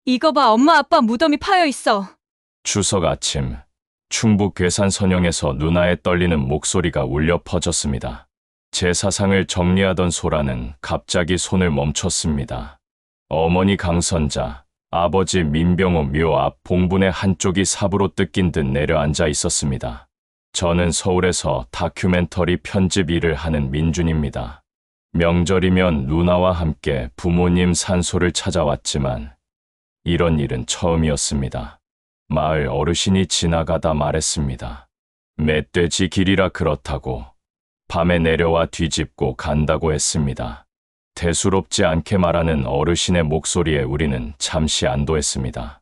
이거 봐, 엄마 아빠 무덤이 파여 있어. 추석 아침, 충북 괴산 선영에서 누나의 떨리는 목소리가 울려 퍼졌습니다. 제 사상을 정리하던 소라는 갑자기 손을 멈췄습니다. 어머니 강선자, 아버지 민병호 묘 앞 봉분의 한쪽이 삽으로 뜯긴 듯 내려앉아 있었습니다. 저는 서울에서 다큐멘터리 편집 일을 하는 민준입니다. 명절이면 누나와 함께 부모님 산소를 찾아왔지만 이런 일은 처음이었습니다. 마을 어르신이 지나가다 말했습니다. 멧돼지 길이라 그렇다고 밤에 내려와 뒤집고 간다고 했습니다. 대수롭지 않게 말하는 어르신의 목소리에 우리는 잠시 안도했습니다.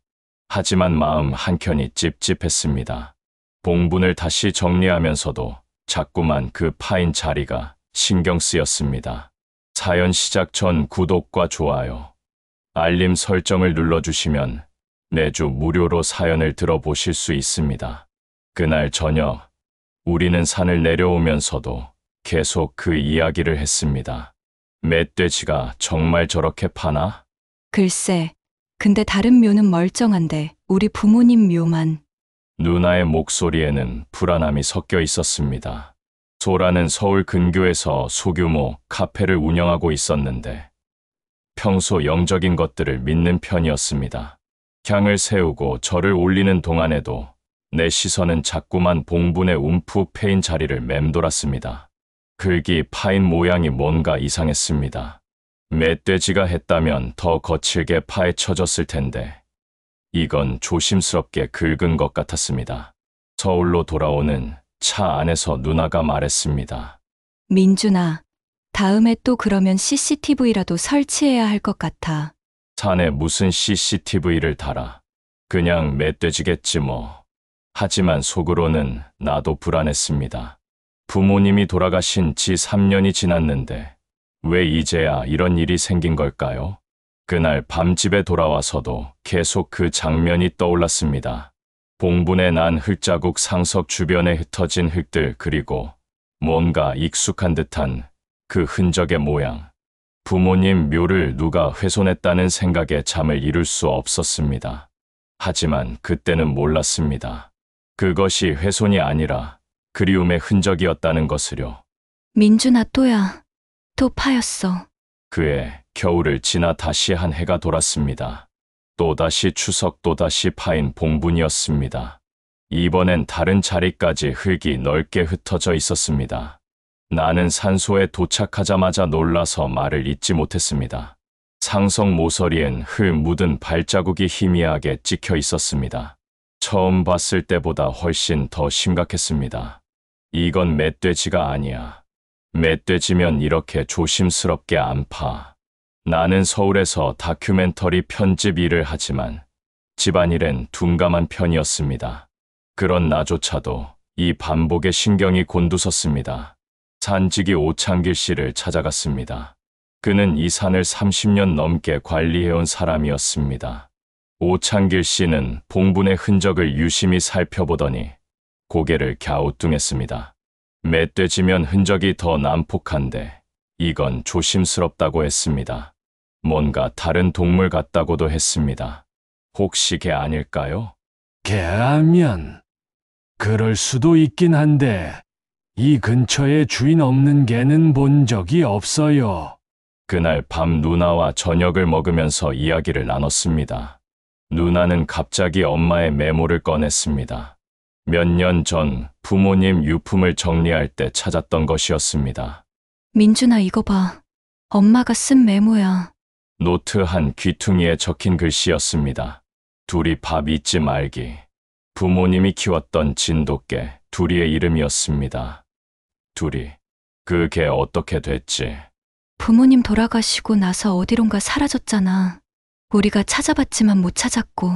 하지만 마음 한켠이 찝찝했습니다. 봉분을 다시 정리하면서도 자꾸만 그 파인 자리가 신경 쓰였습니다. 사연 시작 전 구독과 좋아요, 알림 설정을 눌러주시면 매주 무료로 사연을 들어보실 수 있습니다. 그날 저녁, 우리는 산을 내려오면서도 계속 그 이야기를 했습니다. 멧돼지가 정말 저렇게 파나? 글쎄, 근데 다른 묘는 멀쩡한데 우리 부모님 묘만. 누나의 목소리에는 불안함이 섞여 있었습니다. 소라는 서울 근교에서 소규모 카페를 운영하고 있었는데 평소 영적인 것들을 믿는 편이었습니다. 향을 세우고 절을 올리는 동안에도 내 시선은 자꾸만 봉분의 움푹 패인 자리를 맴돌았습니다. 글기 파인 모양이 뭔가 이상했습니다. 멧돼지가 했다면 더 거칠게 파헤쳐졌을 텐데 이건 조심스럽게 긁은 것 같았습니다. 서울로 돌아오는 차 안에서 누나가 말했습니다. 민준아, 다음에 또 그러면 CCTV라도 설치해야 할 것 같아. 산에 무슨 CCTV를 달아. 그냥 멧돼지겠지 뭐. 하지만 속으로는 나도 불안했습니다. 부모님이 돌아가신 지 3년이 지났는데 왜 이제야 이런 일이 생긴 걸까요? 그날 밤 집에 돌아와서도 계속 그 장면이 떠올랐습니다. 봉분에 난 흙자국 상석 주변에 흩어진 흙들 그리고 뭔가 익숙한 듯한 그 흔적의 모양. 부모님 묘를 누가 훼손했다는 생각에 잠을 이룰 수 없었습니다. 하지만 그때는 몰랐습니다. 그것이 훼손이 아니라 그리움의 흔적이었다는 것을요. 민준아, 또야. 또 파였어. 그해 겨울을 지나 다시 한 해가 돌았습니다. 또다시 추석, 또다시 파인 봉분이었습니다. 이번엔 다른 자리까지 흙이 넓게 흩어져 있었습니다. 나는 산소에 도착하자마자 놀라서 말을 잇지 못했습니다. 상석 모서리엔 흙 묻은 발자국이 희미하게 찍혀 있었습니다. 처음 봤을 때보다 훨씬 더 심각했습니다. 이건 멧돼지가 아니야. 멧돼지면 이렇게 조심스럽게 안 파. 나는 서울에서 다큐멘터리 편집 일을 하지만 집안일엔 둔감한 편이었습니다. 그런 나조차도 이 반복에 신경이 곤두섰습니다. 산지기 오창길 씨를 찾아갔습니다. 그는 이 산을 30년 넘게 관리해온 사람이었습니다. 오창길 씨는 봉분의 흔적을 유심히 살펴보더니 고개를 갸우뚱했습니다. 멧돼지면 흔적이 더 난폭한데 이건 조심스럽다고 했습니다. 뭔가 다른 동물 같다고도 했습니다. 혹시 개 아닐까요? 개라면 그럴 수도 있긴 한데 이 근처에 주인 없는 개는 본 적이 없어요. 그날 밤 누나와 저녁을 먹으면서 이야기를 나눴습니다. 누나는 갑자기 엄마의 메모를 꺼냈습니다. 몇 년 전 부모님 유품을 정리할 때 찾았던 것이었습니다. 민준아, 이거 봐. 엄마가 쓴 메모야. 노트 한 귀퉁이에 적힌 글씨였습니다. 둘이 밥 잊지 말기. 부모님이 키웠던 진돗개 둘이의 이름이었습니다. 둘이. 그 개 어떻게 됐지? 부모님 돌아가시고 나서 어디론가 사라졌잖아. 우리가 찾아봤지만 못 찾았고.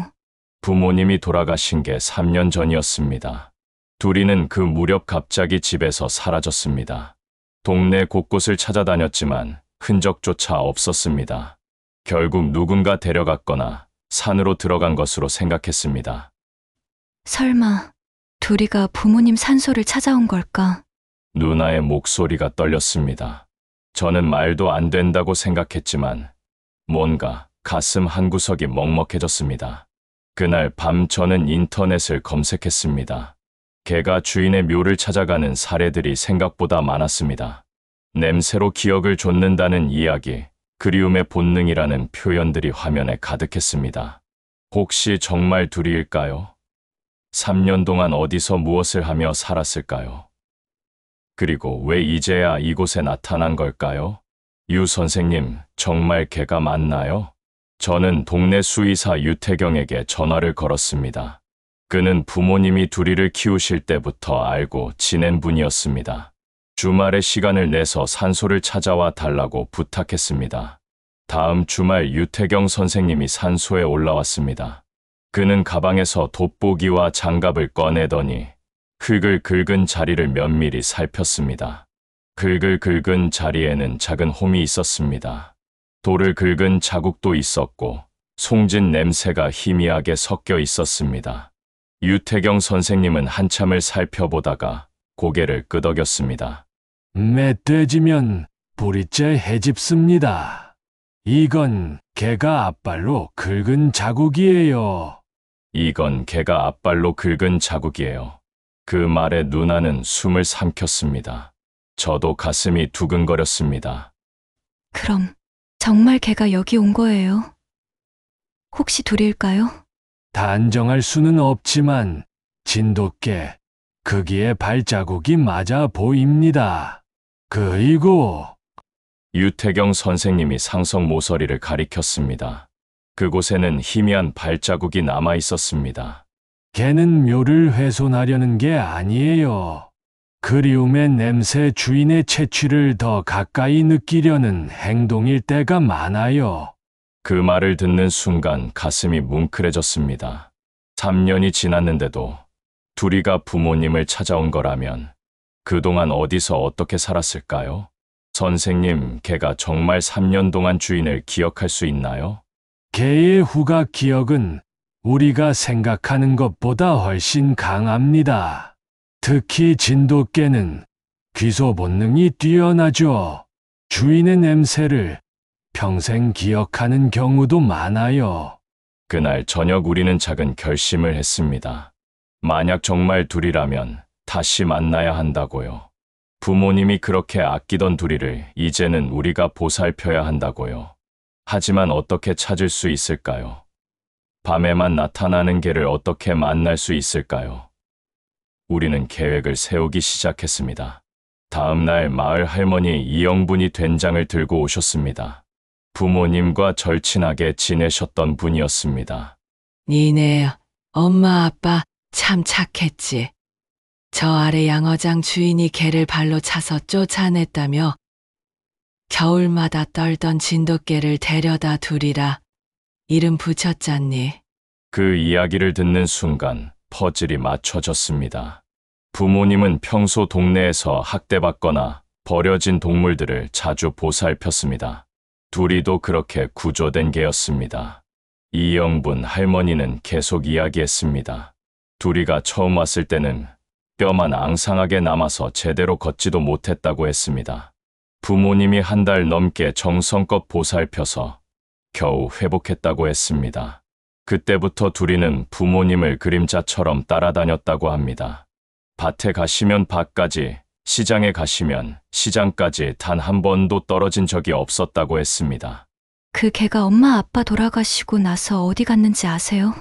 부모님이 돌아가신 게 3년 전이었습니다. 둘이는 그 무렵 갑자기 집에서 사라졌습니다. 동네 곳곳을 찾아다녔지만 흔적조차 없었습니다. 결국 누군가 데려갔거나 산으로 들어간 것으로 생각했습니다. 설마 둘이가 부모님 산소를 찾아온 걸까? 누나의 목소리가 떨렸습니다. 저는 말도 안 된다고 생각했지만 뭔가 가슴 한구석이 먹먹해졌습니다. 그날 밤 저는 인터넷을 검색했습니다. 개가 주인의 묘를 찾아가는 사례들이 생각보다 많았습니다. 냄새로 기억을 좇는다는 이야기, 그리움의 본능이라는 표현들이 화면에 가득했습니다. 혹시 정말 둘이일까요? 3년 동안 어디서 무엇을 하며 살았을까요? 그리고 왜 이제야 이곳에 나타난 걸까요? 유 선생님, 정말 개가 맞나요? 저는 동네 수의사 유태경에게 전화를 걸었습니다. 그는 부모님이 둘이를 키우실 때부터 알고 지낸 분이었습니다. 주말에 시간을 내서 산소를 찾아와 달라고 부탁했습니다. 다음 주말 유태경 선생님이 산소에 올라왔습니다. 그는 가방에서 돋보기와 장갑을 꺼내더니 흙을 긁은 자리를 면밀히 살폈습니다. 흙을 긁은 자리에는 작은 홈이 있었습니다. 돌을 긁은 자국도 있었고 송진 냄새가 희미하게 섞여 있었습니다. 유태경 선생님은 한참을 살펴보다가 고개를 끄덕였습니다. 멧돼지면 뿌리째 해집습니다. 이건 개가 앞발로 긁은 자국이에요. 이건 개가 앞발로 긁은 자국이에요. 그 말에 누나는 숨을 삼켰습니다. 저도 가슴이 두근거렸습니다. 그럼 정말 걔가 여기 온 거예요? 혹시 둘일까요? 단정할 수는 없지만 진돗개 크기의 발자국이 맞아 보입니다. 그리고 유태경 선생님이 상석 모서리를 가리켰습니다. 그곳에는 희미한 발자국이 남아 있었습니다. 개는 묘를 훼손하려는 게 아니에요. 그리움의 냄새 주인의 채취를 더 가까이 느끼려는 행동일 때가 많아요. 그 말을 듣는 순간 가슴이 뭉클해졌습니다. 3년이 지났는데도 둘이가 부모님을 찾아온 거라면 그동안 어디서 어떻게 살았을까요? 선생님, 개가 정말 3년 동안 주인을 기억할 수 있나요? 개의 후각 기억은 우리가 생각하는 것보다 훨씬 강합니다. 특히 진돗개는 귀소 본능이 뛰어나죠. 주인의 냄새를 평생 기억하는 경우도 많아요. 그날 저녁 우리는 작은 결심을 했습니다. 만약 정말 둘이라면 다시 만나야 한다고요. 부모님이 그렇게 아끼던 둘이를 이제는 우리가 보살펴야 한다고요. 하지만 어떻게 찾을 수 있을까요? 밤에만 나타나는 개를 어떻게 만날 수 있을까요? 우리는 계획을 세우기 시작했습니다. 다음 날 마을 할머니 이영분이 된장을 들고 오셨습니다. 부모님과 절친하게 지내셨던 분이었습니다. 니네 엄마 아빠 참 착했지. 저 아래 양어장 주인이 개를 발로 차서 쫓아냈다며 겨울마다 떨던 진돗개를 데려다 두리라 이름 붙였잖니. 그 이야기를 듣는 순간 퍼즐이 맞춰졌습니다. 부모님은 평소 동네에서 학대받거나 버려진 동물들을 자주 보살폈습니다. 둘이도 그렇게 구조된 개였습니다. 이영분 할머니는 계속 이야기했습니다. 둘이가 처음 왔을 때는 뼈만 앙상하게 남아서 제대로 걷지도 못했다고 했습니다. 부모님이 한 달 넘게 정성껏 보살펴서 겨우 회복했다고 했습니다. 그때부터 둘이는 부모님을 그림자처럼 따라다녔다고 합니다. 밭에 가시면 밭까지, 시장에 가시면 시장까지 단 한 번도 떨어진 적이 없었다고 했습니다. 그 개가 엄마 아빠 돌아가시고 나서 어디 갔는지 아세요?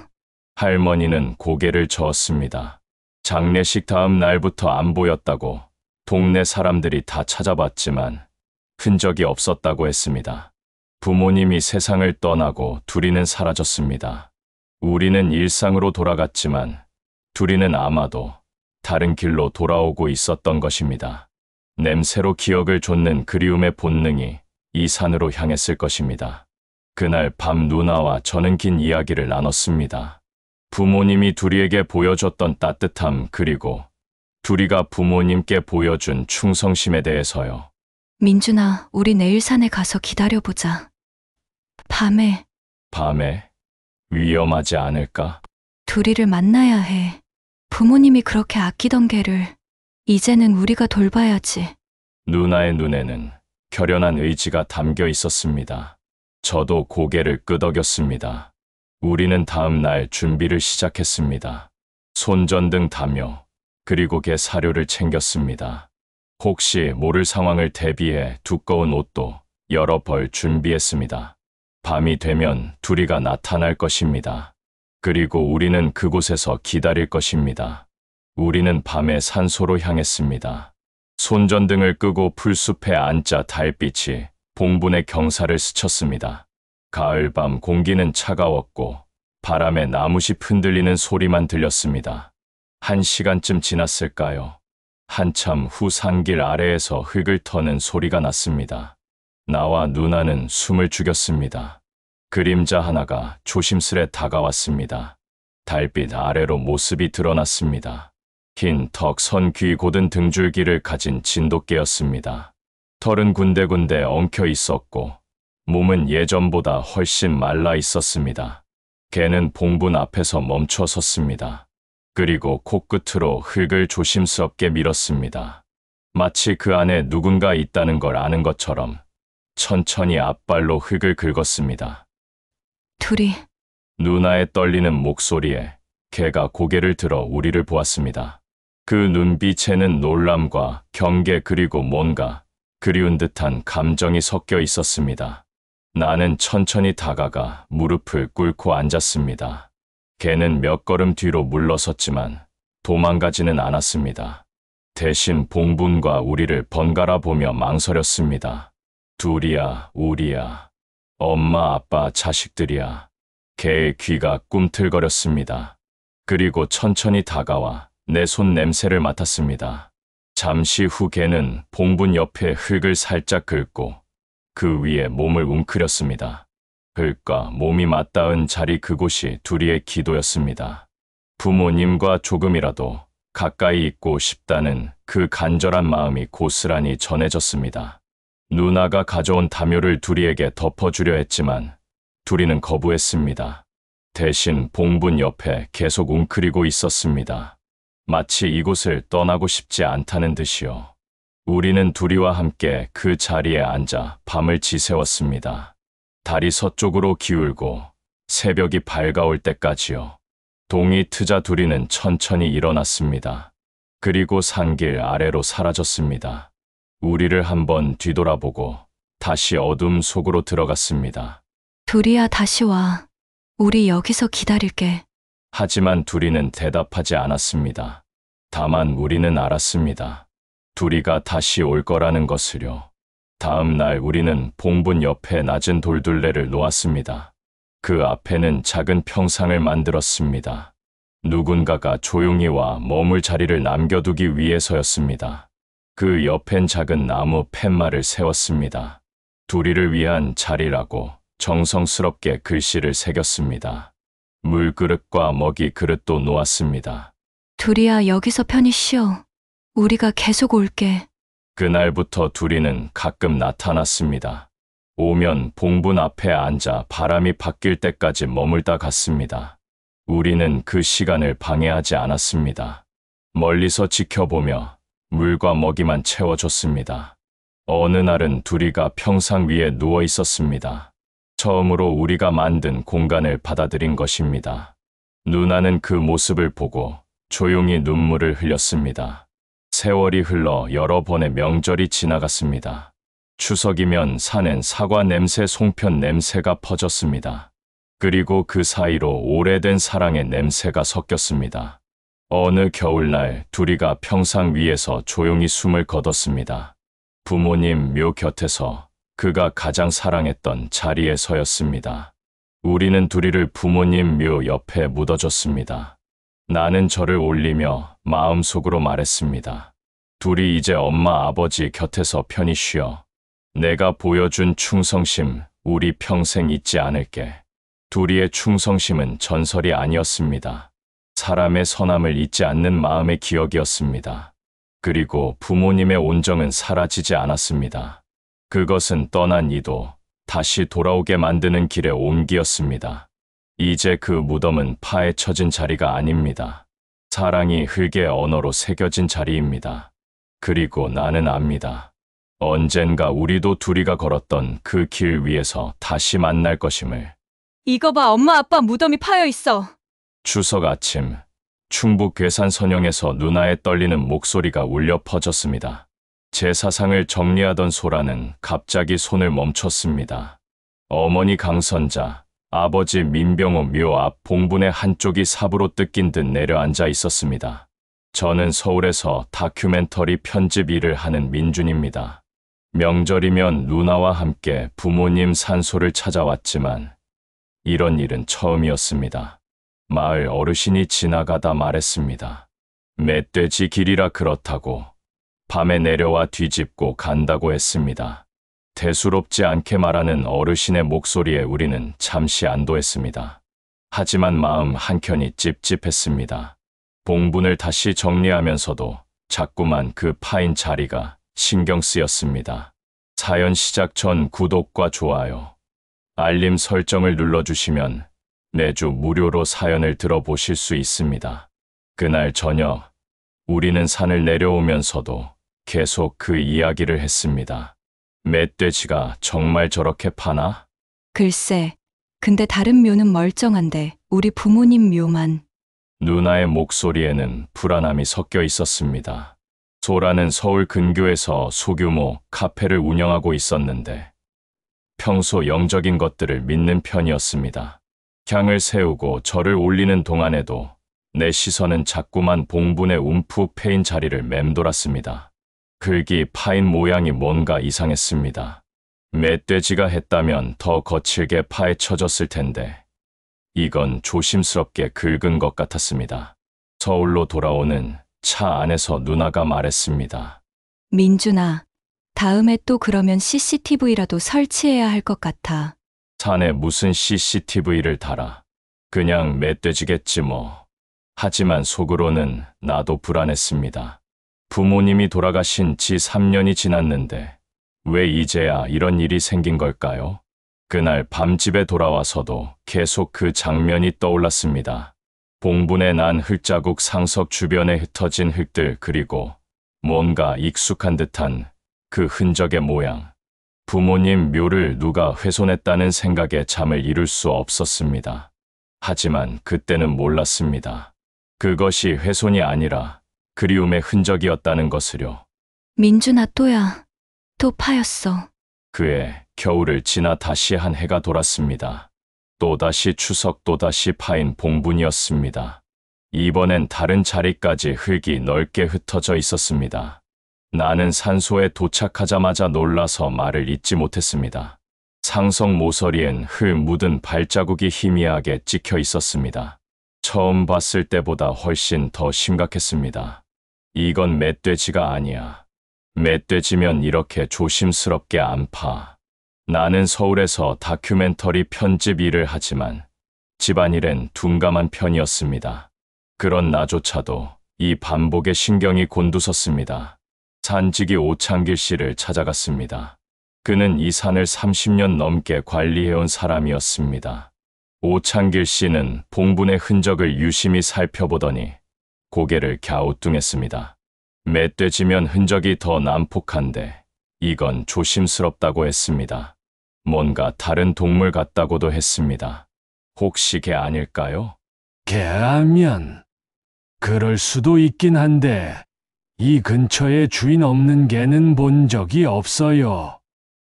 할머니는 고개를 저었습니다. 장례식 다음 날부터 안 보였다고 동네 사람들이 다 찾아봤지만 흔적이 없었다고 했습니다. 부모님이 세상을 떠나고 둘이는 사라졌습니다. 우리는 일상으로 돌아갔지만 둘이는 아마도 다른 길로 돌아오고 있었던 것입니다. 냄새로 기억을 좇는 그리움의 본능이 이 산으로 향했을 것입니다. 그날 밤 누나와 저는 긴 이야기를 나눴습니다. 부모님이 둘이에게 보여줬던 따뜻함 그리고 둘이가 부모님께 보여준 충성심에 대해서요. 민준아, 우리 내일 산에 가서 기다려보자. 밤에 위험하지 않을까? 둘이를 만나야 해. 부모님이 그렇게 아끼던 개를 이제는 우리가 돌봐야지. 누나의 눈에는 결연한 의지가 담겨 있었습니다. 저도 고개를 끄덕였습니다. 우리는 다음 날 준비를 시작했습니다. 손전등 담요, 그리고 개 사료를 챙겼습니다. 혹시 모를 상황을 대비해 두꺼운 옷도 여러 벌 준비했습니다. 밤이 되면 둘이가 나타날 것입니다. 그리고 우리는 그곳에서 기다릴 것입니다. 우리는 밤에 산소로 향했습니다. 손전등을 끄고 풀숲에 앉자 달빛이 봉분의 경사를 스쳤습니다. 가을밤 공기는 차가웠고 바람에 나무잎 흔들리는 소리만 들렸습니다. 1시간쯤 지났을까요? 한참 후 산길 아래에서 흙을 터는 소리가 났습니다. 나와 누나는 숨을 죽였습니다. 그림자 하나가 조심스레 다가왔습니다. 달빛 아래로 모습이 드러났습니다. 흰 턱, 선 귀 곧은 등줄기를 가진 진돗개였습니다. 털은 군데군데 엉켜 있었고 몸은 예전보다 훨씬 말라 있었습니다. 개는 봉분 앞에서 멈춰 섰습니다. 그리고 코끝으로 흙을 조심스럽게 밀었습니다. 마치 그 안에 누군가 있다는 걸 아는 것처럼 천천히 앞발로 흙을 긁었습니다. 둘이 누나의 떨리는 목소리에 개가 고개를 들어 우리를 보았습니다. 그 눈빛에는 놀람과 경계 그리고 뭔가 그리운 듯한 감정이 섞여 있었습니다. 나는 천천히 다가가 무릎을 꿇고 앉았습니다. 개는 몇 걸음 뒤로 물러섰지만 도망가지는 않았습니다. 대신 봉분과 우리를 번갈아 보며 망설였습니다. 둘이야, 우리야. 엄마, 아빠, 자식들이야. 개의 귀가 꿈틀거렸습니다. 그리고 천천히 다가와 내 손 냄새를 맡았습니다. 잠시 후 개는 봉분 옆에 흙을 살짝 긁고 그 위에 몸을 웅크렸습니다. 흙과 몸이 맞닿은 자리 그곳이 둘이의 기도였습니다. 부모님과 조금이라도 가까이 있고 싶다는 그 간절한 마음이 고스란히 전해졌습니다. 누나가 가져온 담요를 둘이에게 덮어주려 했지만 둘이는 거부했습니다. 대신 봉분 옆에 계속 웅크리고 있었습니다. 마치 이곳을 떠나고 싶지 않다는 듯이요. 우리는 둘이와 함께 그 자리에 앉아 밤을 지새웠습니다. 달이 서쪽으로 기울고 새벽이 밝아올 때까지요. 동이 트자 둘이는 천천히 일어났습니다. 그리고 산길 아래로 사라졌습니다. 우리를 한번 뒤돌아보고 다시 어둠 속으로 들어갔습니다. 둘이야 다시 와. 우리 여기서 기다릴게. 하지만 둘이는 대답하지 않았습니다. 다만 우리는 알았습니다. 둘이가 다시 올 거라는 것을요. 다음 날 우리는 봉분 옆에 낮은 돌둘레를 놓았습니다. 그 앞에는 작은 평상을 만들었습니다. 누군가가 조용히 와 머물 자리를 남겨두기 위해서였습니다. 그 옆엔 작은 나무 팻말을 세웠습니다. 둘이를 위한 자리라고 정성스럽게 글씨를 새겼습니다. 물그릇과 먹이 그릇도 놓았습니다. 둘이야 여기서 편히 쉬어. 우리가 계속 올게. 그날부터 둘이는 가끔 나타났습니다. 오면 봉분 앞에 앉아 바람이 바뀔 때까지 머물다 갔습니다. 우리는 그 시간을 방해하지 않았습니다. 멀리서 지켜보며 물과 먹이만 채워줬습니다. 어느 날은 둘이가 평상 위에 누워 있었습니다. 처음으로 우리가 만든 공간을 받아들인 것입니다. 누나는 그 모습을 보고 조용히 눈물을 흘렸습니다. 세월이 흘러 여러 번의 명절이 지나갔습니다. 추석이면 산엔 사과 냄새, 송편 냄새가 퍼졌습니다. 그리고 그 사이로 오래된 사랑의 냄새가 섞였습니다. 어느 겨울날 둘이가 평상 위에서 조용히 숨을 거뒀습니다. 부모님 묘 곁에서 그가 가장 사랑했던 자리에 서였습니다. 우리는 둘이를 부모님 묘 옆에 묻어줬습니다. 나는 저를 올리며 마음속으로 말했습니다. 둘이 이제 엄마 아버지 곁에서 편히 쉬어. 내가 보여준 충성심 우리 평생 잊지 않을게. 둘이의 충성심은 전설이 아니었습니다. 사람의 선함을 잊지 않는 마음의 기억이었습니다. 그리고 부모님의 온정은 사라지지 않았습니다. 그것은 떠난 이도 다시 돌아오게 만드는 길의 온기였습니다. 이제 그 무덤은 파헤쳐진 자리가 아닙니다. 사랑이 흙의 언어로 새겨진 자리입니다. 그리고 나는 압니다. 언젠가 우리도 둘이가 걸었던 그 길 위에서 다시 만날 것임을. 이거 봐, 엄마 아빠 무덤이 파여 있어. 추석 아침, 충북 괴산 선영에서 누나의 떨리는 목소리가 울려 퍼졌습니다. 제 사상을 정리하던 소라는 갑자기 손을 멈췄습니다. 어머니 강선자, 아버지 민병호 묘 앞 봉분의 한쪽이 삽으로 뜯긴 듯 내려앉아 있었습니다. 저는 서울에서 다큐멘터리 편집 일을 하는 민준입니다. 명절이면 누나와 함께 부모님 산소를 찾아왔지만 이런 일은 처음이었습니다. 마을 어르신이 지나가다 말했습니다. 멧돼지 길이라 그렇다고 밤에 내려와 뒤집고 간다고 했습니다. 대수롭지 않게 말하는 어르신의 목소리에 우리는 잠시 안도했습니다. 하지만 마음 한켠이 찝찝했습니다. 봉분을 다시 정리하면서도 자꾸만 그 파인 자리가 신경 쓰였습니다. 사연 시작 전 구독과 좋아요, 알림 설정을 눌러주시면 매주 무료로 사연을 들어보실 수 있습니다. 그날 저녁, 우리는 산을 내려오면서도 계속 그 이야기를 했습니다. 멧돼지가 정말 저렇게 파나? 글쎄, 근데 다른 묘는 멀쩡한데 우리 부모님 묘만. 누나의 목소리에는 불안함이 섞여 있었습니다. 소라는 서울 근교에서 소규모 카페를 운영하고 있었는데 평소 영적인 것들을 믿는 편이었습니다. 향을 세우고 절을 올리는 동안에도 내 시선은 자꾸만 봉분의 움푹 패인 자리를 맴돌았습니다. 흙이 파인 모양이 뭔가 이상했습니다. 멧돼지가 했다면 더 거칠게 파헤쳐졌을 텐데 이건 조심스럽게 긁은 것 같았습니다. 서울로 돌아오는 차 안에서 누나가 말했습니다. 민준아, 다음에 또 그러면 CCTV라도 설치해야 할 것 같아. 산에 무슨 CCTV를 달아. 그냥 멧돼지겠지 뭐. 하지만 속으로는 나도 불안했습니다. 부모님이 돌아가신 지 3년이 지났는데 왜 이제야 이런 일이 생긴 걸까요? 그날 밤 집에 돌아와서도 계속 그 장면이 떠올랐습니다. 봉분에 난 흙자국 상석 주변에 흩어진 흙들 그리고 뭔가 익숙한 듯한 그 흔적의 모양. 부모님 묘를 누가 훼손했다는 생각에 잠을 이룰 수 없었습니다. 하지만 그때는 몰랐습니다. 그것이 훼손이 아니라 그리움의 흔적이었다는 것을요. 민준아, 또야. 또 파였어. 그해 겨울을 지나 다시 한 해가 돌았습니다. 또다시 추석, 또다시 파인 봉분이었습니다. 이번엔 다른 자리까지 흙이 넓게 흩어져 있었습니다. 나는 산소에 도착하자마자 놀라서 말을 잇지 못했습니다. 상석 모서리엔 흙 묻은 발자국이 희미하게 찍혀 있었습니다. 처음 봤을 때보다 훨씬 더 심각했습니다. 이건 멧돼지가 아니야. 멧돼지면 이렇게 조심스럽게 안 파. 나는 서울에서 다큐멘터리 편집 일을 하지만 집안일엔 둔감한 편이었습니다. 그런 나조차도 이 반복에 신경이 곤두섰습니다. 산지기 오창길 씨를 찾아갔습니다. 그는 이 산을 30년 넘게 관리해온 사람이었습니다. 오창길 씨는 봉분의 흔적을 유심히 살펴보더니 고개를 갸우뚱했습니다. 멧돼지면 흔적이 더 난폭한데 이건 조심스럽다고 했습니다. 뭔가 다른 동물 같다고도 했습니다. 혹시 개 아닐까요? 개라면 그럴 수도 있긴 한데 이 근처에 주인 없는 개는 본 적이 없어요.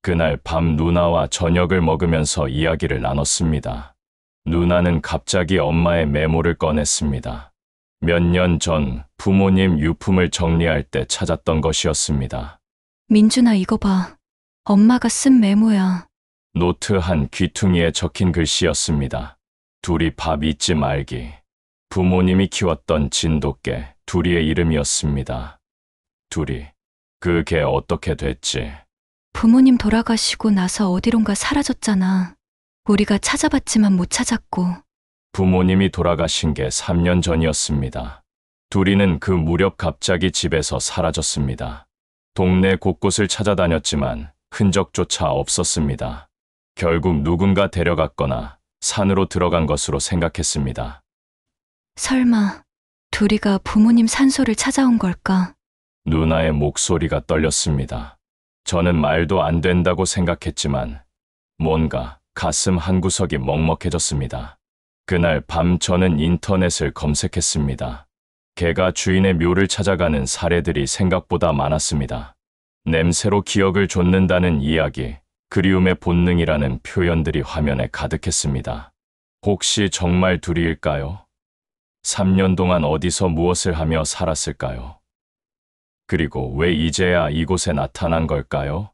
그날 밤 누나와 저녁을 먹으면서 이야기를 나눴습니다. 누나는 갑자기 엄마의 메모를 꺼냈습니다. 몇 년 전 부모님 유품을 정리할 때 찾았던 것이었습니다. 민준아, 이거 봐. 엄마가 쓴 메모야. 노트 한 귀퉁이에 적힌 글씨였습니다. 둘이 밥 잊지 말기. 부모님이 키웠던 진돗개 둘이의 이름이었습니다. 둘이. 그 개 어떻게 됐지? 부모님 돌아가시고 나서 어디론가 사라졌잖아. 우리가 찾아봤지만 못 찾았고. 부모님이 돌아가신 게 3년 전이었습니다. 둘이는 그 무렵 갑자기 집에서 사라졌습니다. 동네 곳곳을 찾아다녔지만 흔적조차 없었습니다. 결국 누군가 데려갔거나 산으로 들어간 것으로 생각했습니다. 설마 둘이가 부모님 산소를 찾아온 걸까? 누나의 목소리가 떨렸습니다. 저는 말도 안 된다고 생각했지만 뭔가 가슴 한구석이 먹먹해졌습니다. 그날 밤 저는 인터넷을 검색했습니다. 개가 주인의 묘를 찾아가는 사례들이 생각보다 많았습니다. 냄새로 기억을 좇는다는 이야기, 그리움의 본능이라는 표현들이 화면에 가득했습니다. 혹시 정말 둘이일까요? 3년 동안 어디서 무엇을 하며 살았을까요? 그리고 왜 이제야 이곳에 나타난 걸까요?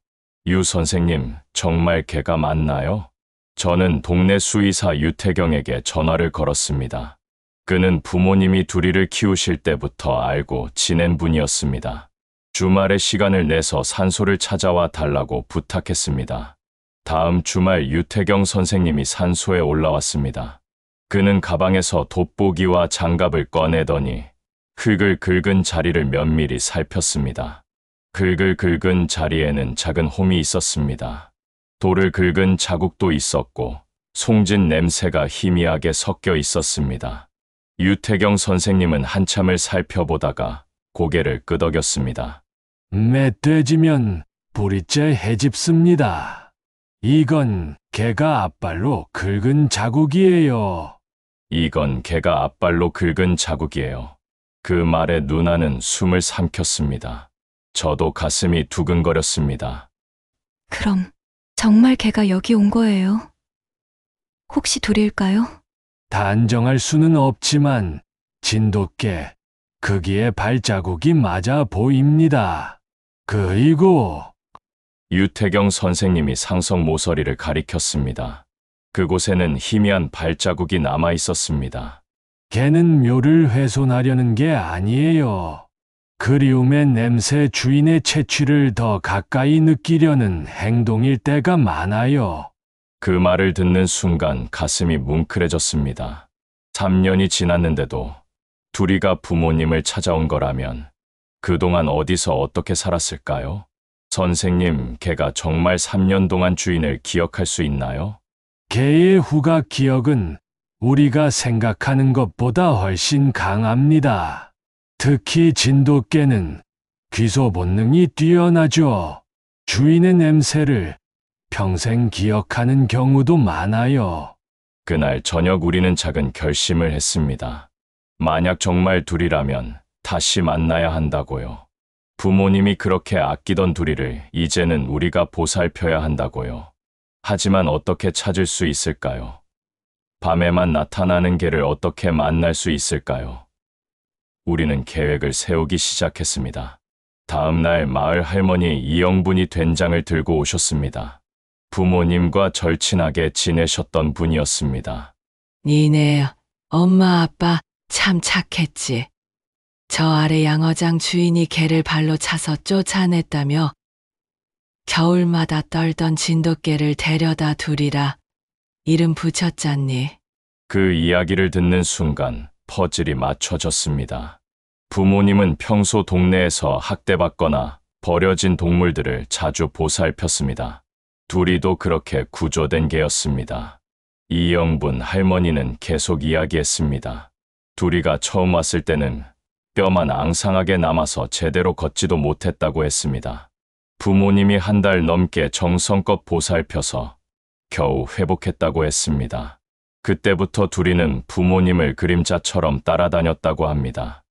유 선생님, 정말 개가 맞나요? 저는 동네 수의사 유태경에게 전화를 걸었습니다. 그는 부모님이 둘이를 키우실 때부터 알고 지낸 분이었습니다. 주말에 시간을 내서 산소를 찾아와 달라고 부탁했습니다. 다음 주말 유태경 선생님이 산소에 올라왔습니다. 그는 가방에서 돋보기와 장갑을 꺼내더니 흙을 긁은 자리를 면밀히 살폈습니다. 흙을 긁은 자리에는 작은 홈이 있었습니다. 돌을 긁은 자국도 있었고 송진 냄새가 희미하게 섞여 있었습니다. 유태경 선생님은 한참을 살펴보다가 고개를 끄덕였습니다. 멧돼지면 뿌리째 해집습니다. 이건 개가 앞발로 긁은 자국이에요. 이건 개가 앞발로 긁은 자국이에요. 그 말에 누나는 숨을 삼켰습니다. 저도 가슴이 두근거렸습니다. 그럼 정말 개가 여기 온 거예요? 혹시 둘일까요? 단정할 수는 없지만 진돗개, 거기에 발자국이 맞아 보입니다. 그리고 유태경 선생님이 상석 모서리를 가리켰습니다. 그곳에는 희미한 발자국이 남아 있었습니다. 개는 묘를 훼손하려는 게 아니에요. 그리움의 냄새 주인의 채취를 더 가까이 느끼려는 행동일 때가 많아요. 그 말을 듣는 순간 가슴이 뭉클해졌습니다. 3년이 지났는데도 둘이가 부모님을 찾아온 거라면 그동안 어디서 어떻게 살았을까요? 선생님, 개가 정말 3년 동안 주인을 기억할 수 있나요? 개의 후각 기억은 우리가 생각하는 것보다 훨씬 강합니다. 특히 진돗개는 귀소 본능이 뛰어나죠. 주인의 냄새를 평생 기억하는 경우도 많아요. 그날 저녁 우리는 작은 결심을 했습니다. 만약 정말 둘이라면 다시 만나야 한다고요. 부모님이 그렇게 아끼던 둘이를 이제는 우리가 보살펴야 한다고요. 하지만 어떻게 찾을 수 있을까요? 밤에만 나타나는 개를 어떻게 만날 수 있을까요? 우리는 계획을 세우기 시작했습니다. 다음 날 마을 할머니 이영분이 된장을 들고 오셨습니다. 부모님과 절친하게 지내셨던 분이었습니다. 니네 엄마 아빠 참 착했지. 저 아래 양어장 주인이 개를 발로 차서 쫓아냈다며 겨울마다 떨던 진돗개를 데려다 두리라 이름 붙였잖니. 그 이야기를 듣는 순간 퍼즐이 맞춰졌습니다. 부모님은 평소 동네에서 학대받거나 버려진 동물들을 자주 보살폈습니다. 둘이도 그렇게 구조된 개였습니다. 이영분 할머니는 계속 이야기했습니다. 둘이가 처음 왔을 때는 뼈만 앙상하게 남아서 제대로 걷지도 못했다고 했습니다. 부모님이 한 달 넘게 정성껏 보살펴서 겨우 회복했다고 했습니다. 그때부터 둘이는 부모님을 그림자처럼 따라다녔다고 합니다.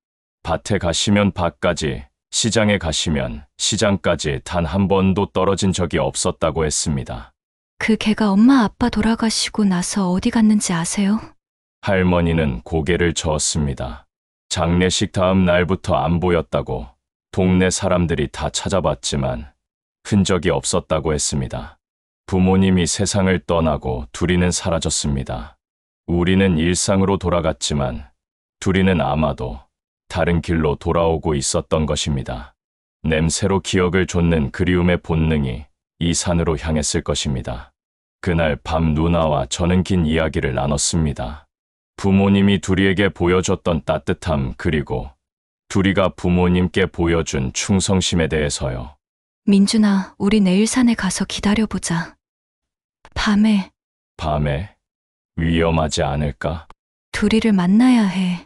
밭에 가시면 밭까지, 시장에 가시면 시장까지 단 한 번도 떨어진 적이 없었다고 했습니다. 그 개가 엄마 아빠 돌아가시고 나서 어디 갔는지 아세요? 할머니는 고개를 저었습니다. 장례식 다음 날부터 안 보였다고 동네 사람들이 다 찾아봤지만 흔적이 없었다고 했습니다. 부모님이 세상을 떠나고 둘이는 사라졌습니다. 우리는 일상으로 돌아갔지만 둘이는 아마도 다른 길로 돌아오고 있었던 것입니다. 냄새로 기억을 좇는 그리움의 본능이 이 산으로 향했을 것입니다. 그날 밤 누나와 저는 긴 이야기를 나눴습니다. 부모님이 둘이에게 보여줬던 따뜻함 그리고 둘이가 부모님께 보여준 충성심에 대해서요. 민준아, 우리 내일 산에 가서 기다려보자. 밤에 밤에 위험하지 않을까? 둘이를 만나야 해.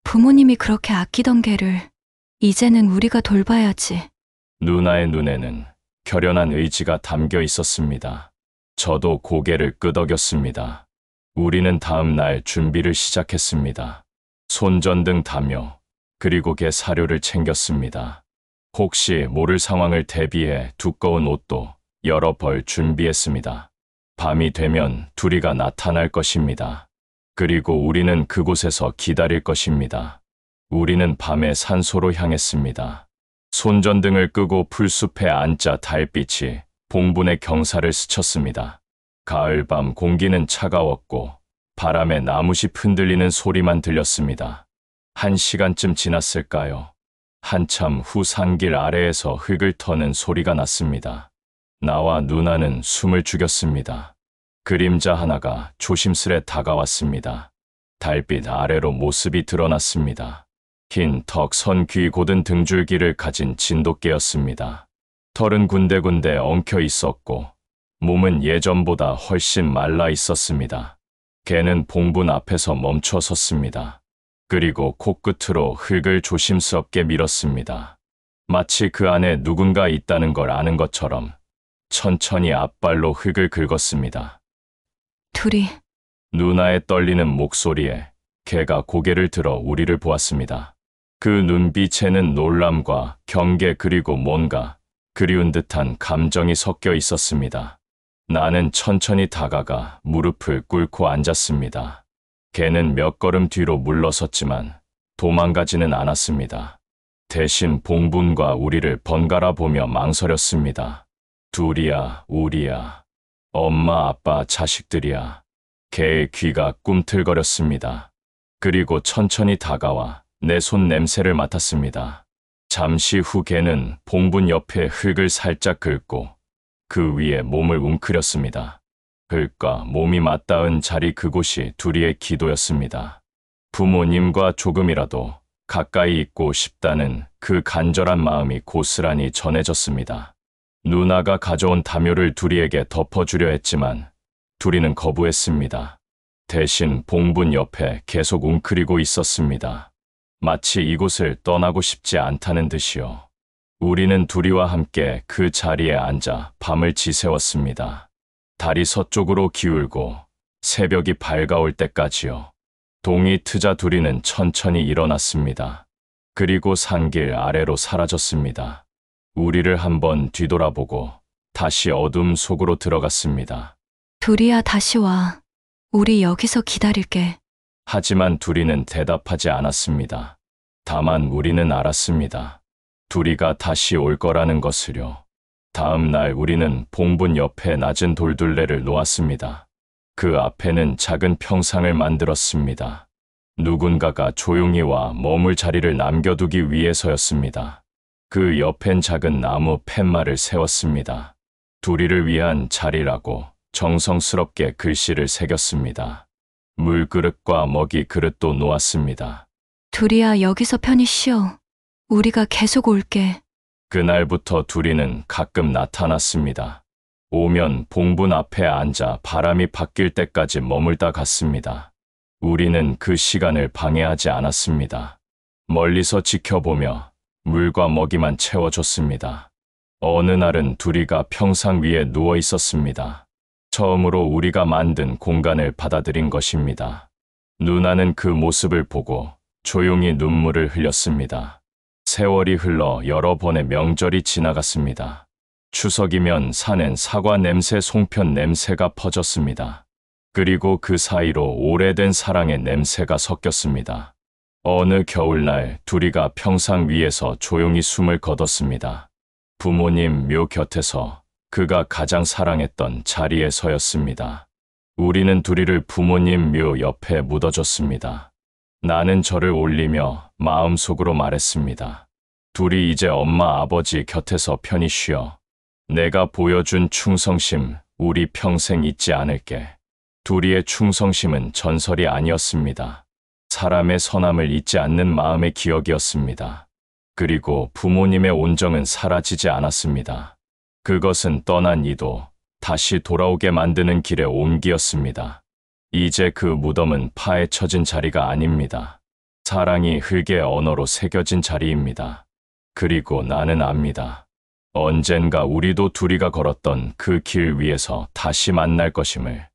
부모님이 그렇게 아끼던 개를 이제는 우리가 돌봐야지. 누나의 눈에는 결연한 의지가 담겨 있었습니다. 저도 고개를 끄덕였습니다. 우리는 다음 날 준비를 시작했습니다. 손전등 담요, 그리고 개 사료를 챙겼습니다. 혹시 모를 상황을 대비해 두꺼운 옷도 여러 벌 준비했습니다. 밤이 되면 둘이가 나타날 것입니다. 그리고 우리는 그곳에서 기다릴 것입니다. 우리는 밤에 산소로 향했습니다. 손전등을 끄고 풀숲에 앉자 달빛이 봉분의 경사를 스쳤습니다. 가을밤 공기는 차가웠고 바람에 나무잎 흔들리는 소리만 들렸습니다. 1시간쯤 지났을까요? 한참 후 산길 아래에서 흙을 터는 소리가 났습니다. 나와 누나는 숨을 죽였습니다. 그림자 하나가 조심스레 다가왔습니다. 달빛 아래로 모습이 드러났습니다. 흰 턱, 선, 귀, 곧은 등줄기를 가진 진돗개였습니다. 털은 군데군데 엉켜 있었고 몸은 예전보다 훨씬 말라 있었습니다. 개는 봉분 앞에서 멈춰 섰습니다. 그리고 코끝으로 흙을 조심스럽게 밀었습니다. 마치 그 안에 누군가 있다는 걸 아는 것처럼 천천히 앞발로 흙을 긁었습니다. 둘이 누나의 떨리는 목소리에 개가 고개를 들어 우리를 보았습니다. 그 눈빛에는 놀람과 경계 그리고 뭔가 그리운 듯한 감정이 섞여 있었습니다. 나는 천천히 다가가 무릎을 꿇고 앉았습니다. 개는 몇 걸음 뒤로 물러섰지만 도망가지는 않았습니다. 대신 봉분과 우리를 번갈아 보며 망설였습니다. 둘이야, 우리야. 엄마, 아빠, 자식들이야. 개의 귀가 꿈틀거렸습니다. 그리고 천천히 다가와 내 손 냄새를 맡았습니다. 잠시 후 개는 봉분 옆에 흙을 살짝 긁고 그 위에 몸을 웅크렸습니다. 흙과 몸이 맞닿은 자리 그곳이 둘이의 기도였습니다. 부모님과 조금이라도 가까이 있고 싶다는 그 간절한 마음이 고스란히 전해졌습니다. 누나가 가져온 담요를 둘이에게 덮어주려 했지만 둘이는 거부했습니다. 대신 봉분 옆에 계속 웅크리고 있었습니다. 마치 이곳을 떠나고 싶지 않다는 듯이요. 우리는 둘이와 함께 그 자리에 앉아 밤을 지새웠습니다. 달이 서쪽으로 기울고 새벽이 밝아올 때까지요. 동이 트자 둘이는 천천히 일어났습니다. 그리고 산길 아래로 사라졌습니다. 우리를 한번 뒤돌아보고 다시 어둠 속으로 들어갔습니다. 둘이야 다시 와. 우리 여기서 기다릴게. 하지만 둘이는 대답하지 않았습니다. 다만 우리는 알았습니다. 둘이가 다시 올 거라는 것을요. 다음 날 우리는 봉분 옆에 낮은 돌둘레를 놓았습니다. 그 앞에는 작은 평상을 만들었습니다. 누군가가 조용히 와 머물 자리를 남겨두기 위해서였습니다. 그 옆엔 작은 나무 팻말을 세웠습니다. 둘이를 위한 자리라고 정성스럽게 글씨를 새겼습니다. 물그릇과 먹이 그릇도 놓았습니다. 둘이야 여기서 편히 쉬어. 우리가 계속 올게. 그날부터 둘이는 가끔 나타났습니다. 오면 봉분 앞에 앉아 바람이 바뀔 때까지 머물다 갔습니다. 우리는 그 시간을 방해하지 않았습니다. 멀리서 지켜보며 물과 먹이만 채워줬습니다. 어느 날은 둘이가 평상 위에 누워 있었습니다. 처음으로 우리가 만든 공간을 받아들인 것입니다. 누나는 그 모습을 보고 조용히 눈물을 흘렸습니다. 세월이 흘러 여러 번의 명절이 지나갔습니다. 추석이면 산엔 사과 냄새, 송편 냄새가 퍼졌습니다. 그리고 그 사이로 오래된 사랑의 냄새가 섞였습니다. 어느 겨울날 둘이가 평상 위에서 조용히 숨을 거뒀습니다. 부모님 묘 곁에서 그가 가장 사랑했던 자리에 서였습니다. 우리는 둘이를 부모님 묘 옆에 묻어줬습니다. 나는 저를 올리며 마음속으로 말했습니다. 둘이 이제 엄마 아버지 곁에서 편히 쉬어. 내가 보여준 충성심 우리 평생 잊지 않을게. 둘이의 충성심은 전설이 아니었습니다. 사람의 선함을 잊지 않는 마음의 기억이었습니다. 그리고 부모님의 온정은 사라지지 않았습니다. 그것은 떠난 이도 다시 돌아오게 만드는 길의 온기였습니다. 이제 그 무덤은 파헤쳐진 자리가 아닙니다. 사랑이 흙의 언어로 새겨진 자리입니다. 그리고 나는 압니다. 언젠가 우리도 둘이가 걸었던 그 길 위에서 다시 만날 것임을